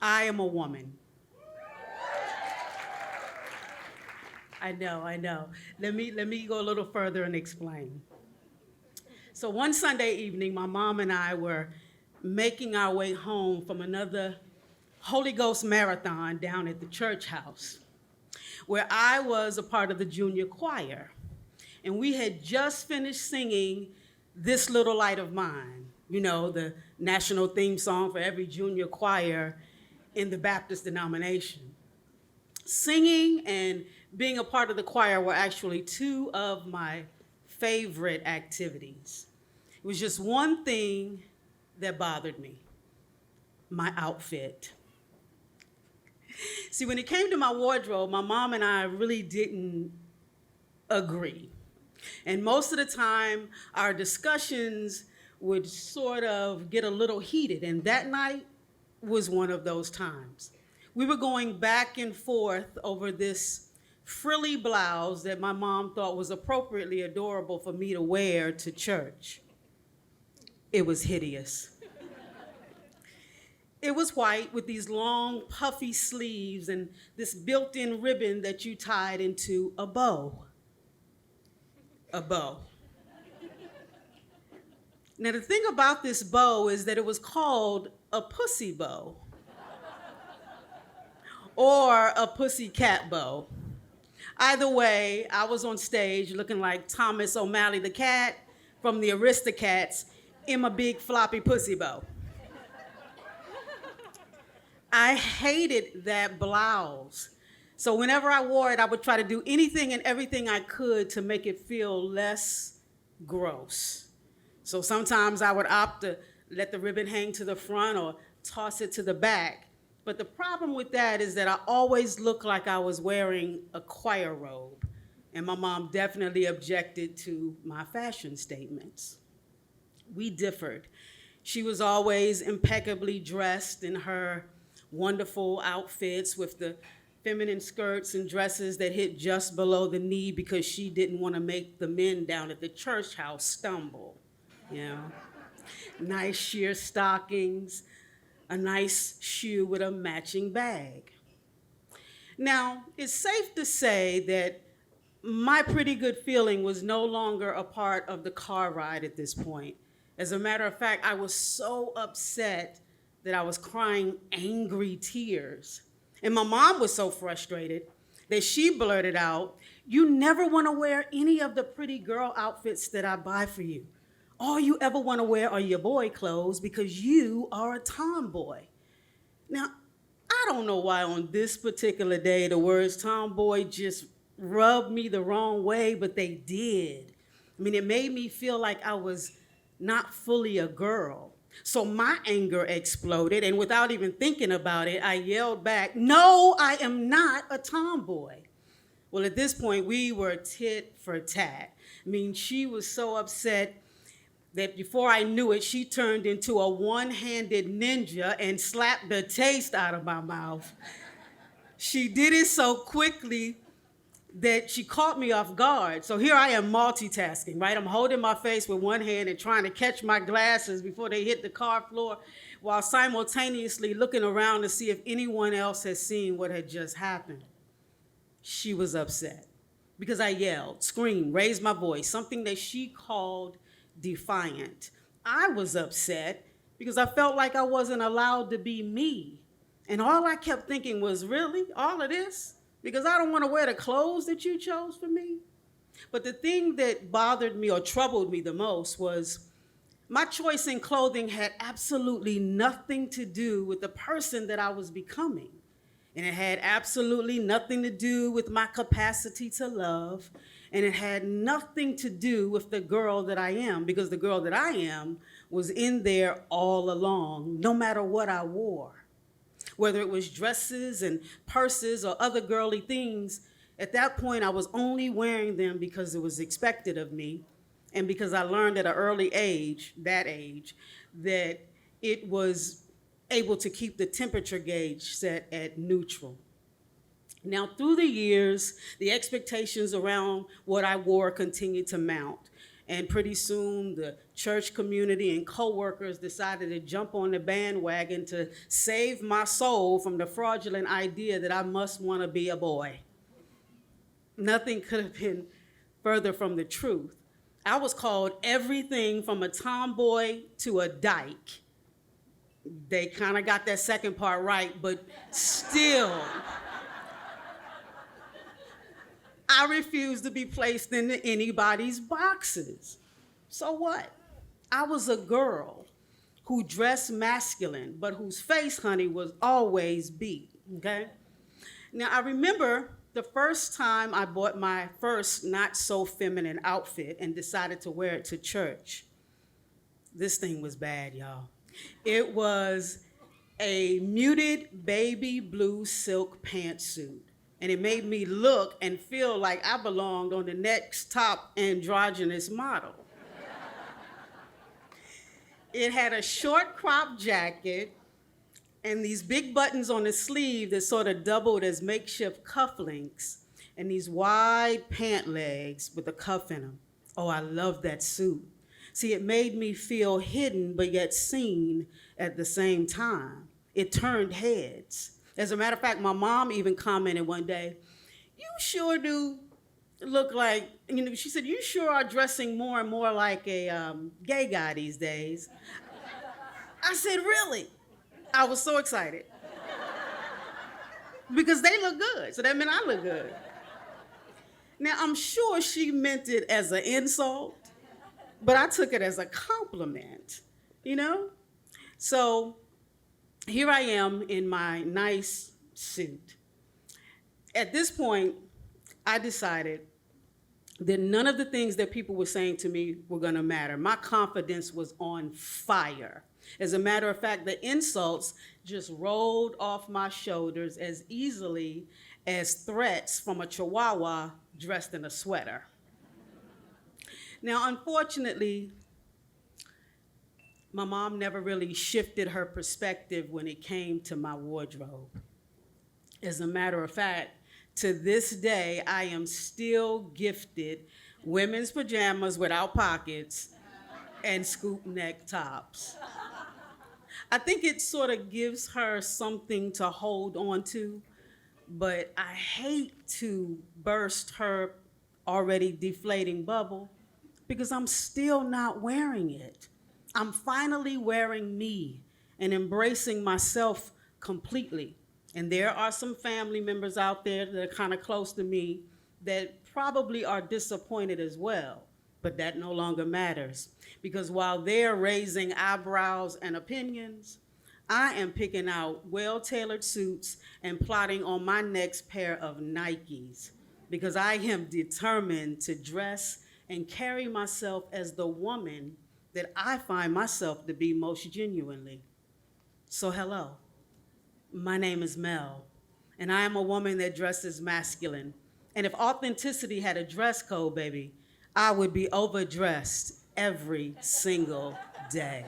I am a woman. I know. Let me go a little further and explain. So one Sunday evening, my mom and I were making our way home from another Holy Ghost marathon down at the church house, where I was a part of the junior choir. And we had just finished singing This Little Light of Mine, the national theme song for every junior choir in the Baptist denomination. Singing and being a part of the choir were actually two of my favorite activities. It was just one thing that bothered me: my outfit. See, when it came to my wardrobe, my mom and I really didn't agree. And most of the time, our discussions would sort of get a little heated. And that night was one of those times. We were going back and forth over this frilly blouse that my mom thought was appropriately adorable for me to wear to church. It was hideous. It was white with these long, puffy sleeves and this built-in ribbon that you tied into a bow. A bow. Now, the thing about this bow is that it was called a pussy bow or a pussycat bow. Either way, I was on stage looking like Thomas O'Malley the cat from the Aristocats in my big floppy pussy bow. I hated that blouse. So whenever I wore it, I would try to do anything and everything I could to make it feel less gross. So sometimes I would opt to let the ribbon hang to the front or toss it to the back. But the problem with that is that I always looked like I was wearing a choir robe. And my mom definitely objected to my fashion statements. We differed. She was always impeccably dressed in her wonderful outfits with the feminine skirts and dresses that hit just below the knee because she didn't want to make the men down at the church house stumble. You know, nice sheer stockings, a nice shoe with a matching bag. Now, it's safe to say that my pretty good feeling was no longer a part of the car ride at this point. As a matter of fact, I was so upset that I was crying angry tears. And my mom was so frustrated that she blurted out, "You never want to wear any of the pretty girl outfits that I buy for you. All you ever want to wear are your boy clothes because you are a tomboy." Now, I don't know why on this particular day the words tomboy just rubbed me the wrong way, but they did. I mean, it made me feel like I was not fully a girl. So my anger exploded, and without even thinking about it, I yelled back, "No, I am not a tomboy." Well, at this point, we were tit for tat. I mean, she was so upset that before I knew it, she turned into a one-handed ninja and slapped the taste out of my mouth. She did it so quickly that she caught me off guard. So here I am multitasking, right? I'm holding my face with one hand and trying to catch my glasses before they hit the car floor while simultaneously looking around to see if anyone else has seen what had just happened. She was upset because I yelled, screamed, raised my voice, something that she called defiant. I was upset because I felt like I wasn't allowed to be me. And all I kept thinking was, really? All of this? Because I don't want to wear the clothes that you chose for me? But the thing that bothered me or troubled me the most was my choice in clothing had absolutely nothing to do with the person that I was becoming. And it had absolutely nothing to do with my capacity to love. And it had nothing to do with the girl that I am, because the girl that I am was in there all along, no matter what I wore. Whether it was dresses and purses or other girly things, at that point I was only wearing them because it was expected of me and because I learned at an early age, that it was able to keep the temperature gauge set at neutral. Now, through the years, the expectations around what I wore continued to mount. And pretty soon, the church community and coworkers decided to jump on the bandwagon to save my soul from the fraudulent idea that I must want to be a boy. Nothing could have been further from the truth. I was called everything from a tomboy to a dyke. They kind of got that second part right, but still, I refuse to be placed into anybody's boxes. So what? I was a girl who dressed masculine, but whose face, honey, was always beat, okay? Now, I remember the first time I bought my first not so feminine outfit and decided to wear it to church. This thing was bad, y'all. It was a muted baby blue silk pantsuit. And it made me look and feel like I belonged on the next top androgynous model. It had a short crop jacket and these big buttons on the sleeve that sort of doubled as makeshift cufflinks, and these wide pant legs with a cuff in them. Oh, I loved that suit. See, it made me feel hidden but yet seen at the same time. It turned heads. As a matter of fact, my mom even commented one day, "You sure do look like," she said, "You sure are dressing more and more like a gay guy these days." I said, "Really?" I was so excited. Because they look good, so that meant I look good. Now, I'm sure she meant it as an insult, but I took it as a compliment, So here I am in my nice suit. At this point, I decided that none of the things that people were saying to me were gonna matter. My confidence was on fire. As a matter of fact, the insults just rolled off my shoulders as easily as threats from a chihuahua dressed in a sweater. Now, unfortunately, my mom never really shifted her perspective when it came to my wardrobe. As a matter of fact, to this day, I am still gifted women's pajamas without pockets and scoop neck tops. I think it sort of gives her something to hold on to, but I hate to burst her already deflating bubble because I'm still not wearing it. I'm finally wearing me and embracing myself completely. And there are some family members out there that are kind of close to me that probably are disappointed as well, but that no longer matters. Because while they're raising eyebrows and opinions, I am picking out well-tailored suits and plotting on my next pair of Nikes because I am determined to dress and carry myself as the woman that I find myself to be most genuinely. So hello, my name is Mel, and I am a woman that dresses masculine. And if authenticity had a dress code, baby, I would be overdressed every single day.